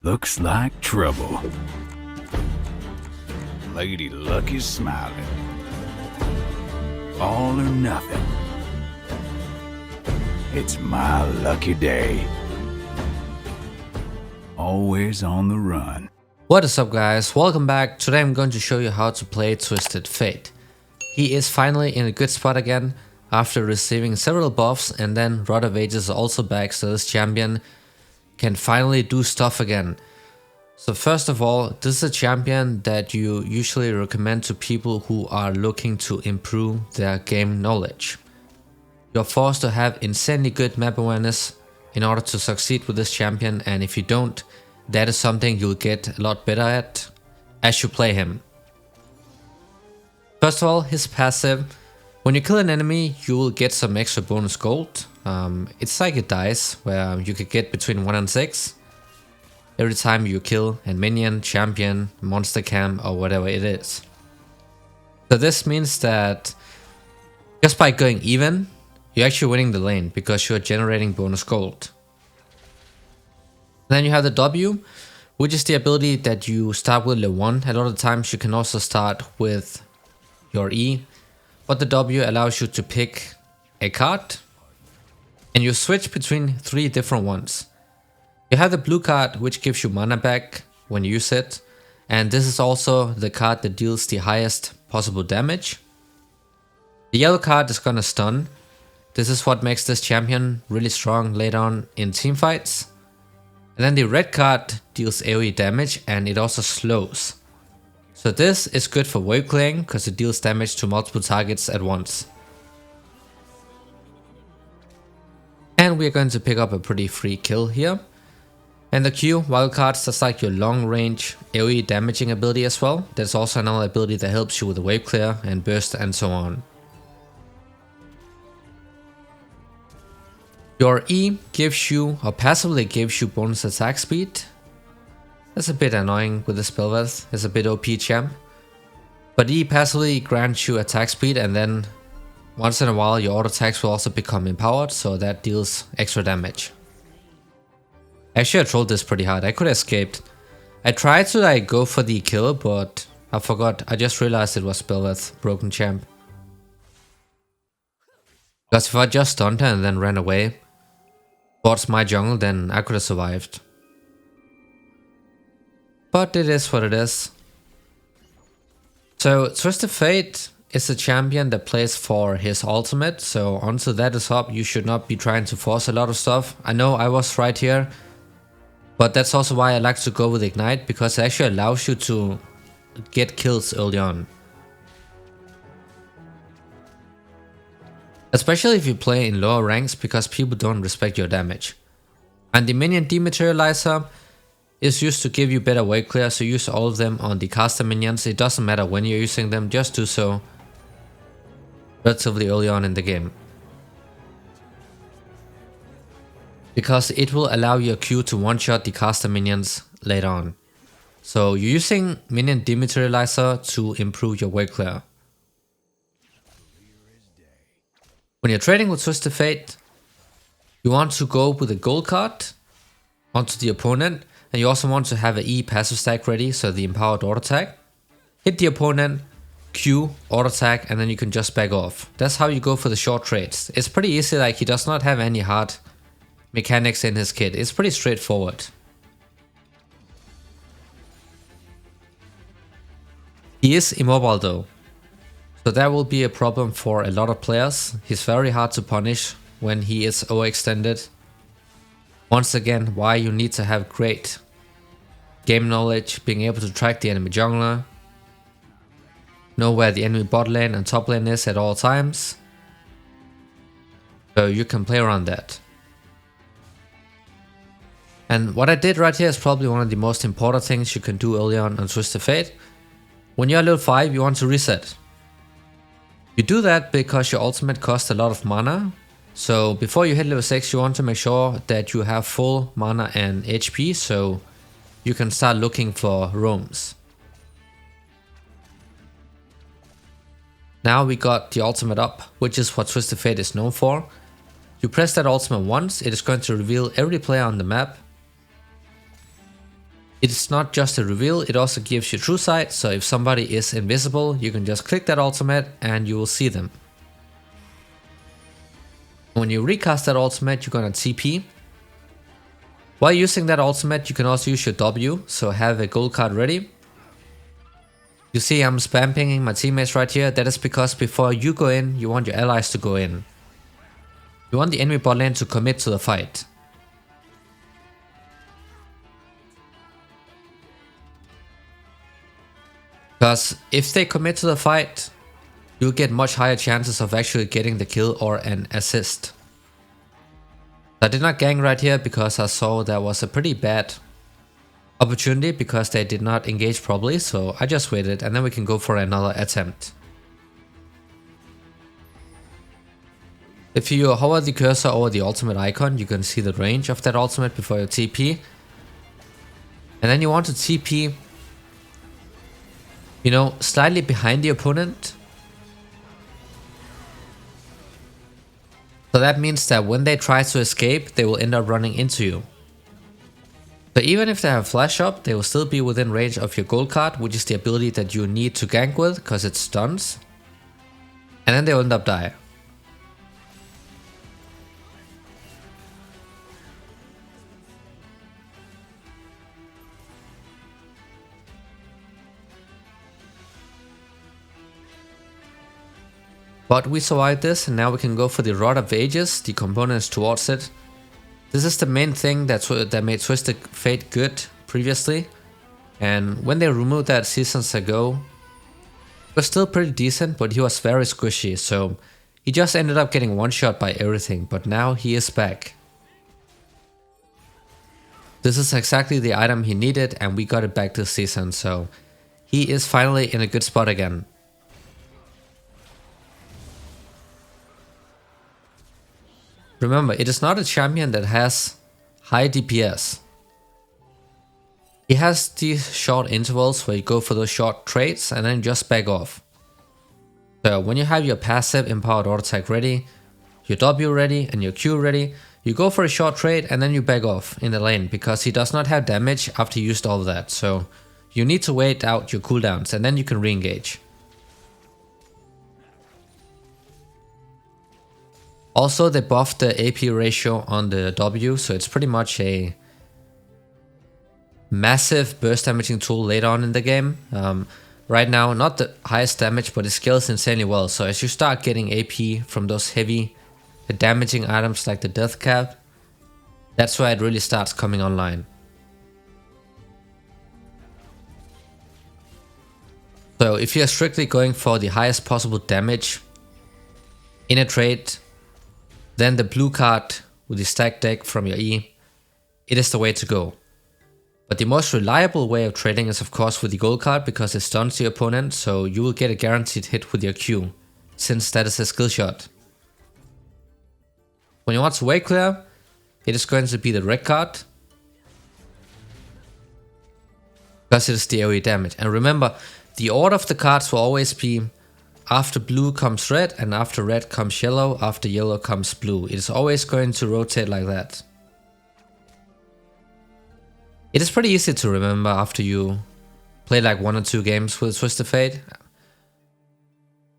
Looks like trouble. Lady Luck is smiling. All or nothing. It's my lucky day. Always on the run. What is up, guys? Welcome back. Today I'm going to show you how to play Twisted Fate. He is finally in a good spot again after receiving several buffs, and then Rod of Ages is also back, so this champion can finally do stuff again. So first of all, this is a champion that you usually recommend to people who are looking to improve their game knowledge. You're forced to have insanely good map awareness in order to succeed with this champion, and if you don't, that is something you'll get a lot better at as you play him. First of all, his passive. When you kill an enemy, you will get some extra bonus gold. It's like a dice where you could get between 1 and 6 every time you kill a minion, champion, monster cam, or whatever it is. So this means that just by going even, you're actually winning the lane because you're generating bonus gold. Then you have the W, which is the ability that you start with level 1. A lot of times you can also start with your E, but the W allows you to pick a card and you switch between 3 different ones. You have the blue card, which gives you mana back when you use it, and this is also the card that deals the highest possible damage. The yellow card is gonna stun. This is what makes this champion really strong later on in teamfights. And then the red card deals AoE damage, and it also slows. So this is good for wave clearing because it deals damage to multiple targets at once. And we're going to pick up a pretty free kill here. And the Q, wildcards, that's like your long range AoE damaging ability as well. There's also another ability that helps you with the wave clear and burst and so on. Your E gives you, or passively gives you, bonus attack speed. That's a bit annoying with the Spellworth, it's a bit OP champ. But E passively grants you attack speed, and then once in a while your auto attacks will also become empowered, so that deals extra damage. Actually, I trolled this pretty hard. I could have escaped. I tried to go for the kill, but I forgot. I just realized it was Spellworth, broken champ. Because if I just stunned her and then ran away towards my jungle, then I could have survived. But it is what it is. So Twisted Fate is a champion that plays for his ultimate, so until that is up, you should not be trying to force a lot of stuff. I know I was right here, but that's also why I like to go with Ignite, because it actually allows you to get kills early on. Especially if you play in lower ranks, because people don't respect your damage. And the minion dematerializer is used to give you better wave clear, so use all of them on the caster minions. It doesn't matter when you're using them, just do so relatively early on in the game. Because it will allow your Q to one-shot the caster minions later on. So you're using minion dematerializer to improve your wave clear. When you're trading with Twisted Fate, you want to go with a gold card onto the opponent, and you also want to have an E passive stack ready, so the empowered auto attack. Hit the opponent, Q, auto attack, and then you can just back off. That's how you go for the short trades. It's pretty easy, like he does not have any hard mechanics in his kit. It's pretty straightforward. He is immobile though, so that will be a problem for a lot of players. He's very hard to punish when he is overextended. Once again, why you need to have great game knowledge, being able to track the enemy jungler, know where the enemy bot lane and top lane is at all times, so you can play around that. And what I did right here is probably one of the most important things you can do early on Twisted Fate. When you're level 5, you want to reset. You do that because your ultimate costs a lot of mana. So before you hit level 6, you want to make sure that you have full mana and HP, so you can start looking for roams. Now we got the ultimate up, which is what Twisted Fate is known for. You press that ultimate once, it is going to reveal every player on the map. It's not just a reveal, it also gives you true sight, so if somebody is invisible, you can just click that ultimate and you will see them. When you recast that ultimate, you're gonna TP. While using that ultimate, you can also use your W, so have a gold card ready. You see I'm spam pinging my teammates right here. That is because before you go in, you want your allies to go in. You want the enemy bot lane to commit to the fight. Because if they commit to the fight, you'll get much higher chances of actually getting the kill or an assist. I did not gank right here because I saw that was a pretty bad opportunity because they did not engage properly, so I just waited and then we can go for another attempt. If you hover the cursor over the ultimate icon, you can see the range of that ultimate before your TP. And then you want to TP, you know, slightly behind the opponent. So that means that when they try to escape, they will end up running into you. So even if they have flash up, they will still be within range of your gold card, which is the ability that you need to gank with, because it stuns. And then they will end up die. But we survived this, and now we can go for the Rod of Ages, the components towards it. This is the main thing that made Twisted Fate good previously. And when they removed that seasons ago, it was still pretty decent, but he was very squishy, so he just ended up getting one shot by everything, but now he is back. This is exactly the item he needed, and we got it back this season, so he is finally in a good spot again. Remember, it is not a champion that has high DPS. He has these short intervals where you go for those short trades and then just back off. So when you have your passive empowered auto attack ready, your W ready and your Q ready, you go for a short trade and then you back off in the lane because he does not have damage after you used all of that. So you need to wait out your cooldowns and then you can re-engage. Also, they buffed the AP ratio on the W, so it's pretty much a massive burst damaging tool later on in the game. Right now, not the highest damage, but it scales insanely well. So as you start getting AP from those heavy damaging items like the Death Cap, that's where it really starts coming online. So if you're strictly going for the highest possible damage in a trade, then the blue card with the stack deck from your E, it is the way to go. But the most reliable way of trading is of course with the gold card because it stuns the opponent, so you will get a guaranteed hit with your Q, since that is a skill shot. When you want to wave clear, it is going to be the red card, because it is the AoE damage. And remember, the order of the cards will always be after blue comes red, and after red comes yellow, after yellow comes blue. It is always going to rotate like that. It is pretty easy to remember after you play like 1 or 2 games with Twisted Fate.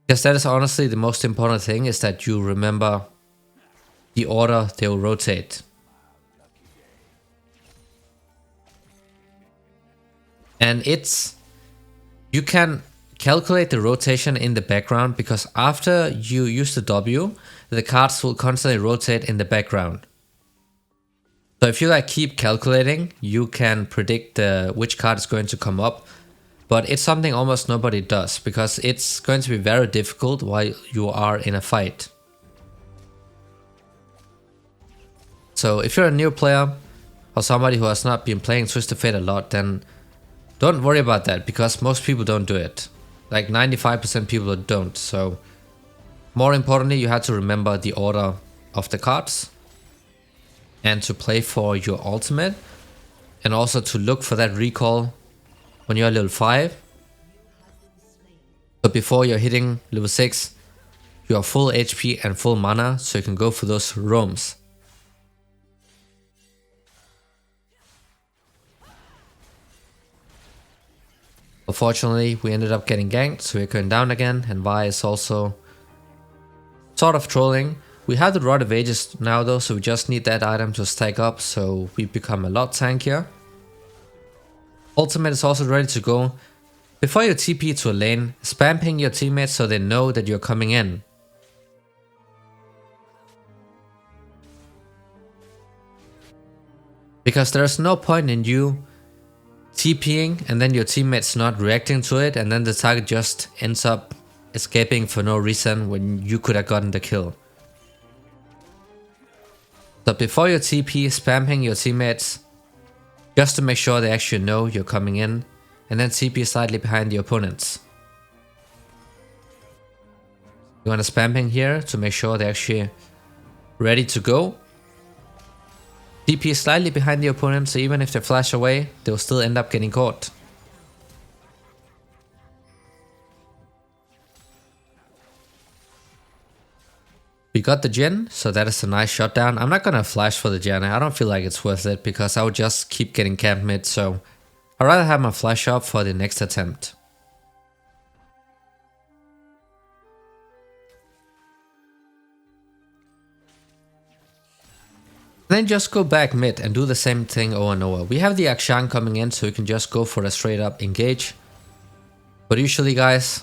Because that is honestly the most important thing, is that you remember the order they will rotate. And you can calculate the rotation in the background, because after you use the W, the cards will constantly rotate in the background. So if you like keep calculating, you can predict which card is going to come up, but it's something almost nobody does, because it's going to be very difficult while you are in a fight. So if you're a new player or somebody who has not been playing Twisted Fate a lot, then don't worry about that, because most people don't do it. Like 95% people don't. So more importantly, you have to remember the order of the cards and to play for your ultimate, and also to look for that recall when you're level 5. But before you're hitting level 6, you are full HP and full mana, so you can go for those roams. Unfortunately, we ended up getting ganked, so we're going down again, and Vi is also sort of trolling. We have the Rod of Ages now though, so we just need that item to stack up so we become a lot tankier. Ultimate is also ready to go. Before you TP to a lane, spam ping your teammates so they know that you're coming in. Because there's no point in you TPing and then your teammates not reacting to it, and then the target just ends up escaping for no reason when you could have gotten the kill. So before you TP, spam ping your teammates just to make sure they actually know you're coming in, and then TP slightly behind the opponents. You want to spam ping here to make sure they're actually ready to go. TP slightly behind the opponent, so even if they flash away, they'll still end up getting caught. We got the gen, so that is a nice shutdown. I'm not gonna flash for the gen, I don't feel like it's worth it because I would just keep getting camped mid, so I'd rather have my flash up for the next attempt. Then just go back mid and do the same thing over and over. We have the Akshan coming in, so you can just go for a straight up engage. But usually guys,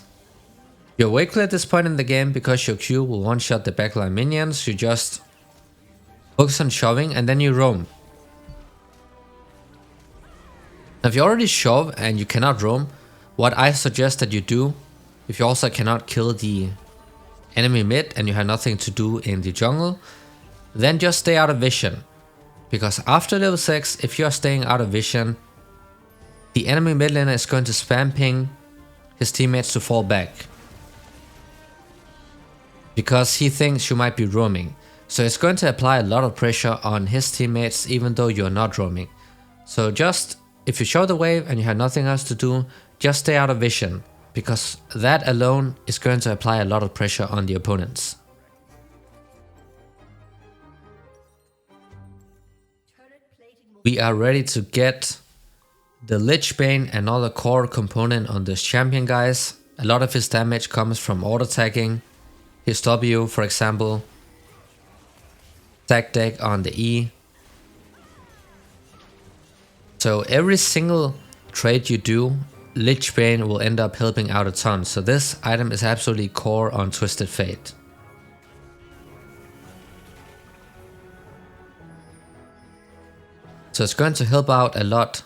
you're way clear at this point in the game because your Q will one-shot the backline minions. You just focus on shoving and then you roam. Now if you already shove and you cannot roam, what I suggest that you do, if you also cannot kill the enemy mid and you have nothing to do in the jungle, then just stay out of vision. Because after level 6, if you are staying out of vision, the enemy mid laner is going to spam ping his teammates to fall back. Because he thinks you might be roaming. So it's going to apply a lot of pressure on his teammates even though you're not roaming. So just, if you show the wave and you have nothing else to do, just stay out of vision. Because that alone is going to apply a lot of pressure on the opponents. We are ready to get the Lich Bane, another core component on this champion guys. A lot of his damage comes from auto tagging. His W, for example, tag deck on the E. So every single trade you do, Lich Bane will end up helping out a ton. So this item is absolutely core on Twisted Fate. So it's going to help out a lot,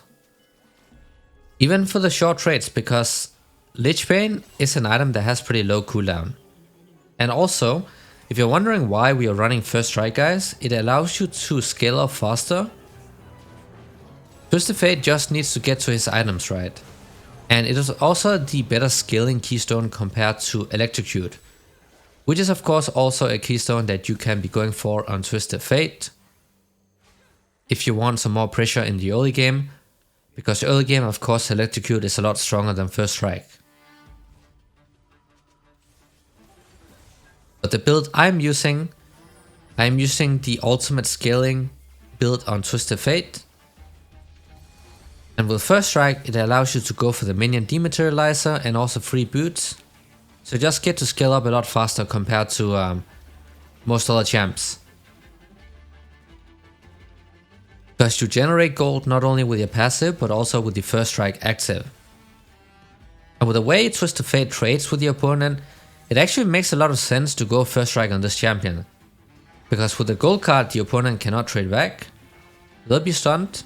even for the short trades, because Lich Bane is an item that has pretty low cooldown. And also, if you're wondering why we are running First Strike guys, it allows you to scale up faster. Twisted Fate just needs to get to his items right. And it is also the better scaling keystone compared to Electrocute, which is of course also a keystone that you can be going for on Twisted Fate if you want some more pressure in the early game, because early game of course Electrocute is a lot stronger than First Strike. But the build I'm using the ultimate scaling build on Twisted Fate. And with First Strike it allows you to go for the minion dematerializer and also free boots. So just get to scale up a lot faster compared to most other champs. Because you generate gold not only with your passive but also with the First Strike active. And with the way Twisted Fate trades with the opponent, it actually makes a lot of sense to go First Strike on this champion. Because with the gold card the opponent cannot trade back, they'll be stunned,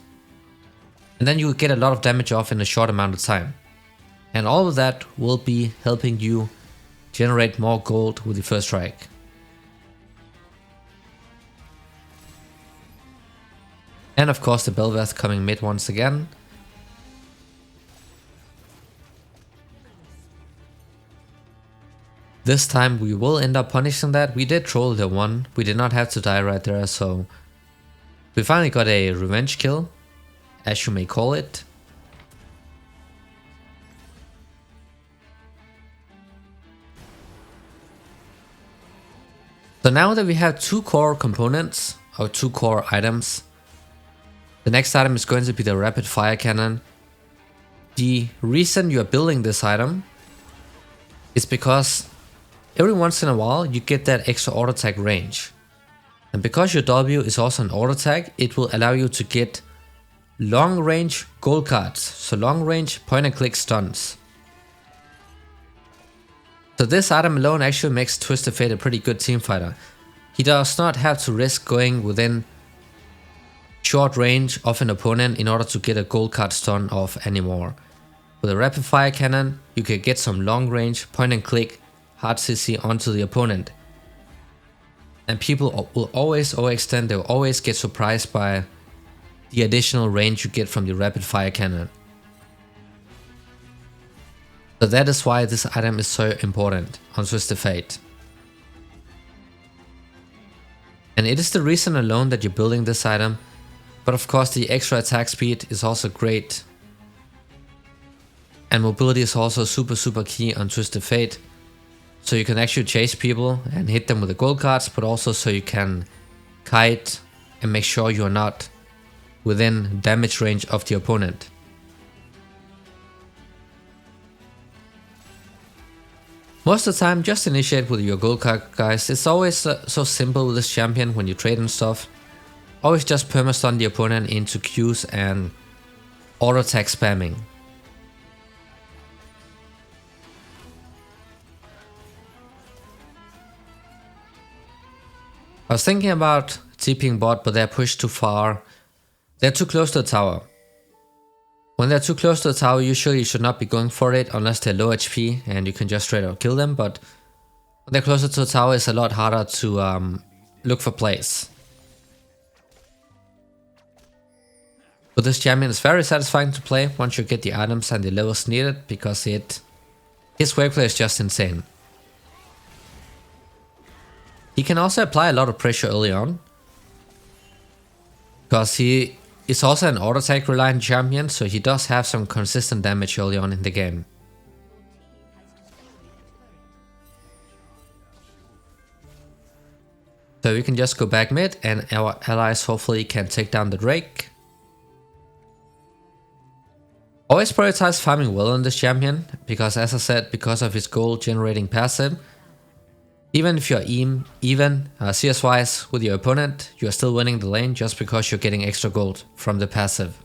and then you will get a lot of damage off in a short amount of time. And all of that will be helping you generate more gold with the First Strike. And of course the Bel'Veth coming mid once again. This time we will end up punishing that. We did troll the one, we did not have to die right there, so we finally got a revenge kill, as you may call it. So now that we have two core components, or two core items, the next item is going to be the rapid fire cannon. The reason you are building this item is because every once in a while you get that extra auto attack range. And because your W is also an auto attack, it will allow you to get long range gold cards, so long range point and click stuns. So this item alone actually makes Twisted Fate a pretty good team fighter. He does not have to risk going within short range of an opponent in order to get a gold card stun off anymore. With a rapid fire cannon, you can get some long range point and click hard CC onto the opponent. And people will always overextend, they will always get surprised by the additional range you get from the rapid fire cannon. So that is why this item is so important on Twisted Fate. And it is the reason alone that you're building this item, but of course the extra attack speed is also great. And mobility is also super key on Twisted Fate. So you can actually chase people and hit them with the gold cards, but also so you can kite and make sure you're not within damage range of the opponent. Most of the time, just initiate with your gold card, guys. It's always so simple with this champion when you trade and stuff. Always just perma-stun the opponent into Qs and auto attack spamming. I was thinking about TPing bot, but they're pushed too far. They're too close to the tower. When they're too close to the tower, usually you should not be going for it unless they're low HP and you can just straight up kill them, but when they're closer to the tower, it's a lot harder to look for plays. But this champion is very satisfying to play once you get the items and the levels needed, because his wave play is just insane. He can also apply a lot of pressure early on, because he is also an auto attack reliant champion, so he does have some consistent damage early on in the game. So we can just go back mid and our allies hopefully can take down the Drake. Always prioritize farming well on this champion, because as I said, because of his gold generating passive, even if you're even CS wise with your opponent, you're still winning the lane just because you're getting extra gold from the passive.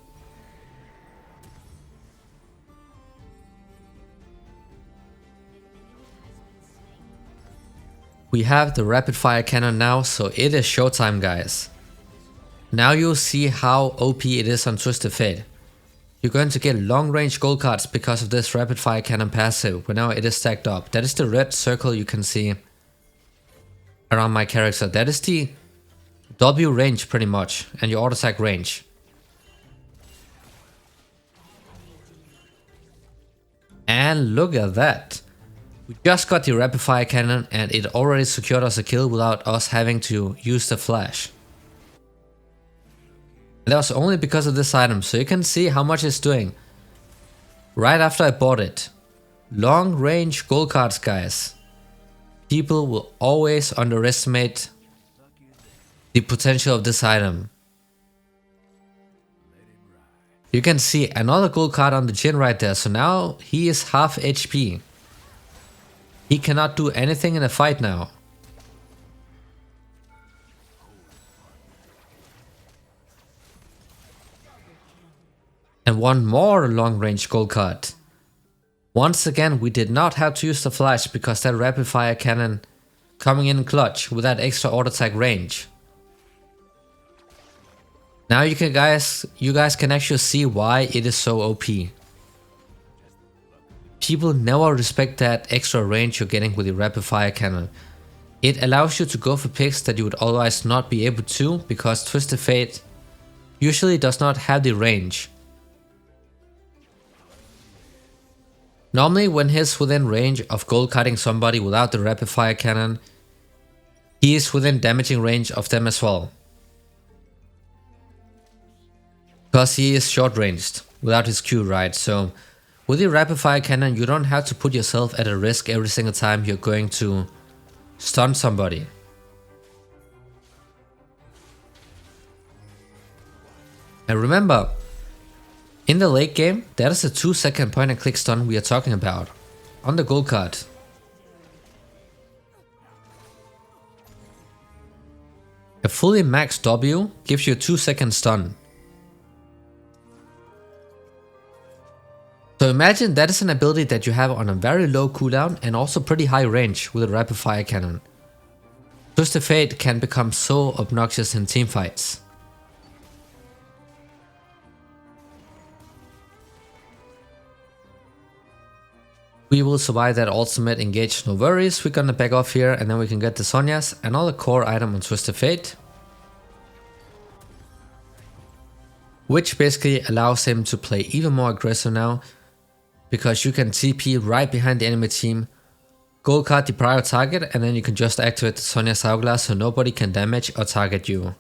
We have the rapid fire cannon now, so it is showtime, guys. Now you'll see how OP it is on Twisted Fate. You're going to get long range gold cards because of this rapid fire cannon passive, where now it is stacked up. That is the red circle you can see around my character. That is the W range pretty much, and your auto attack range. And look at that. We just got the rapid fire cannon and it already secured us a kill without us having to use the flash. And that was only because of this item, so you can see how much it's doing. Right after I bought it. Long range gold cards, guys. People will always underestimate the potential of this item. You can see another gold card on the Jhin right there, so now he is half HP. He cannot do anything in a fight now. And one more long range gold card. Once again, we did not have to use the flash because that rapid fire cannon coming in clutch with that extra auto attack range. Now you guys can actually see why it is so OP. People never respect that extra range you're getting with the rapid fire cannon. It allows you to go for picks that you would otherwise not be able to, because Twisted Fate usually does not have the range. Normally when he's within range of gold cutting somebody without the rapid fire cannon, he is within damaging range of them as well. Because he is short ranged without his Q, right? So with the rapid fire cannon you don't have to put yourself at a risk every single time you're going to stun somebody. And remember, In the late game, that is a 2-second point and click stun we are talking about. On the gold card. A fully maxed W gives you a 2-second stun. So imagine that is an ability that you have on a very low cooldown and also pretty high range with a rapid fire cannon. Twisted Fate can become so obnoxious in teamfights. We will survive that ultimate engage, no worries. We're gonna back off here and then we can get the Sonya's, another core item on Twisted Fate. Which basically allows him to play even more aggressive now. Because you can TP right behind the enemy team, gold card the prior target, and then you can just activate the Sonya's Hourglass so nobody can damage or target you.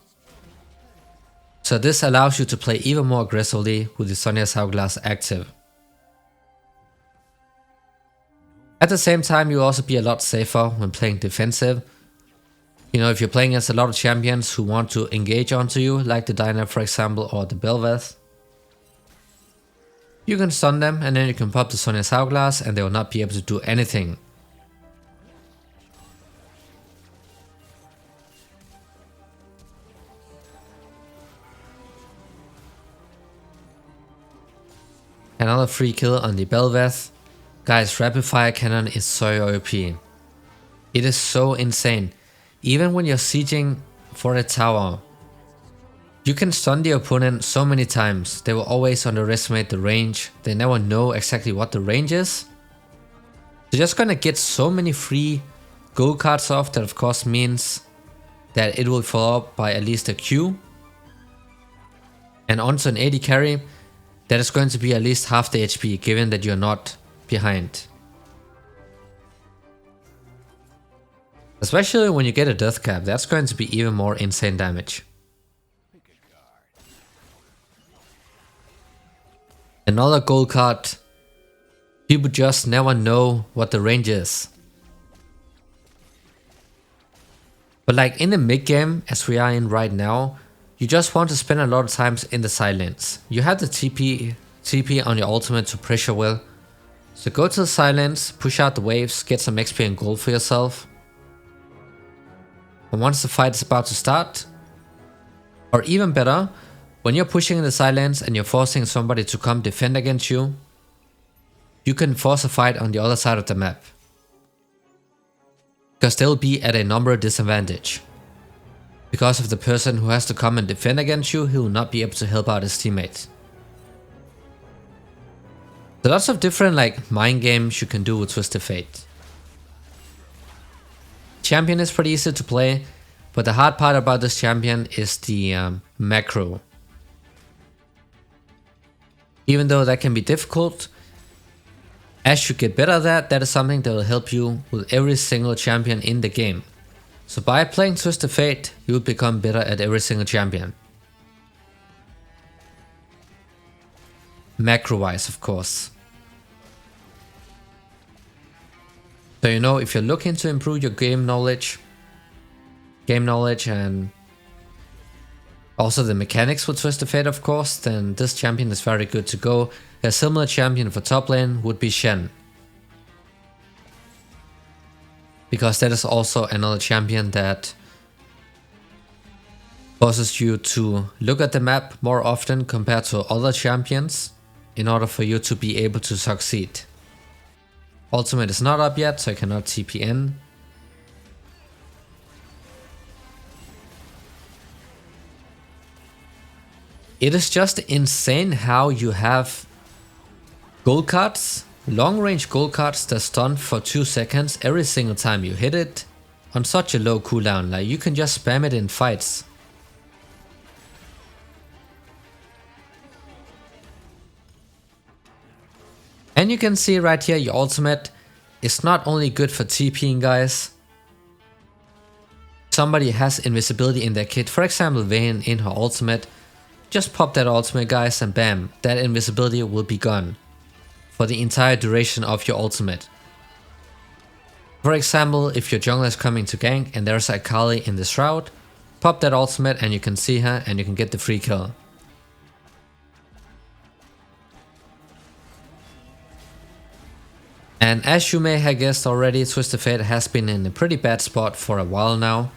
So this allows you to play even more aggressively with the Sonya's Hourglass active. At the same time, you'll also be a lot safer when playing defensive. You know, if you're playing against a lot of champions who want to engage onto you, like the Dyna for example, or the Belveth, you can stun them and then you can pop the Sonya's Hourglass and they will not be able to do anything. Another free kill on the Belveth. Guys, rapid fire cannon is so OP. It is so insane. Even when you're sieging for a tower, you can stun the opponent so many times. They will always underestimate the range. They never know exactly what the range is. You're just gonna get so many free gold cards off. That of course means that it will follow up by at least a Q. And onto an AD carry, that is going to be at least half the HP given that you're not behind. Especially when you get a death cap, that's going to be even more insane damage. Another gold card. People just never know what the range is. But like in the mid game, as we are in right now, you just want to spend a lot of times in the silence. You have the TP on your ultimate to pressure well. So go to the silence, push out the waves, get some XP and gold for yourself. And once the fight is about to start, or even better, when you're pushing in the silence and you're forcing somebody to come defend against you, you can force a fight on the other side of the map. Because they'll be at a number disadvantage. Because of the person who has to come and defend against you, he will not be able to help out his teammates. There are lots of different mind games you can do with Twisted Fate. Champion is pretty easy to play, but the hard part about this champion is the macro. Even though that can be difficult, as you get better at that, that is something that will help you with every single champion in the game. So by playing Twisted Fate, you will become better at every single champion. Macro wise, of course. So you know, if you're looking to improve your game knowledge and also the mechanics for Twisted Fate of course, then this champion is very good to go. A similar champion for top lane would be Shen. Because that is also another champion that forces you to look at the map more often compared to other champions in order for you to be able to succeed. Ultimate is not up yet, so I cannot TP in. It is just insane how you have gold cards, long range gold cards that stun for 2 seconds every single time you hit it on such a low cooldown. Like you can just spam it in fights. And you can see right here your ultimate is not only good for TPing guys. Somebody has invisibility in their kit, for example Vayne in her ultimate. Just pop that ultimate guys and bam, that invisibility will be gone for the entire duration of your ultimate. For example, if your jungler is coming to gank and there's a Akali in the shroud, pop that ultimate and you can see her and you can get the free kill. And as you may have guessed already, Twisted Fate has been in a pretty bad spot for a while now.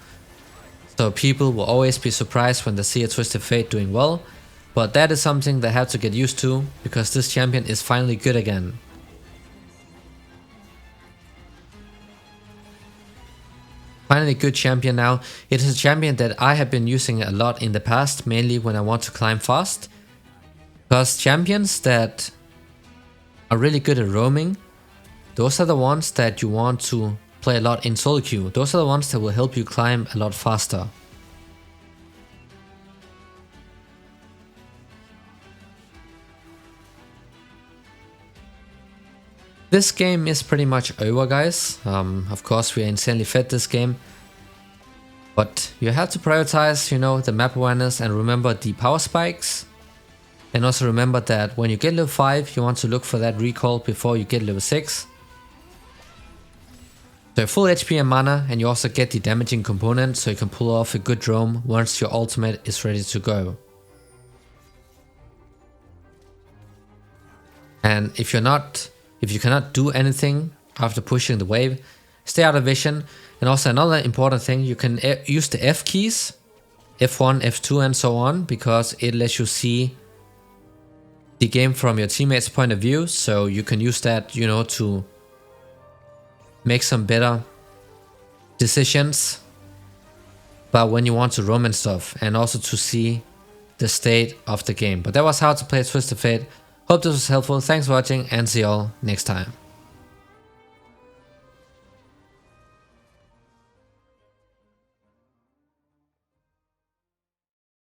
So people will always be surprised when they see a Twisted Fate doing well. But that is something they have to get used to, because this champion is finally good again. Finally good champion now. It is a champion that I have been using a lot in the past, mainly when I want to climb fast. Because champions that are really good at roaming, those are the ones that you want to play a lot in solo queue. Those are the ones that will help you climb a lot faster. This game is pretty much over, guys. Of course, we are insanely fed this game. But you have to prioritize, you know, the map awareness and remember the power spikes. And also remember that when you get level 5, you want to look for that recall before you get level 6. So full HP and mana, and you also get the damaging component, so you can pull off a good roam once your ultimate is ready to go. And if you cannot do anything after pushing the wave, stay out of vision. And also another important thing, you can use the F keys, F1, F2 and so on, because it lets you see the game from your teammates' point of view. So you can use that, you know, to make some better decisions about when you want to roam and stuff, and also to see the state of the game. But that was how to play Twisted Fate. Hope this was helpful. Thanks for watching, and see y'all next time.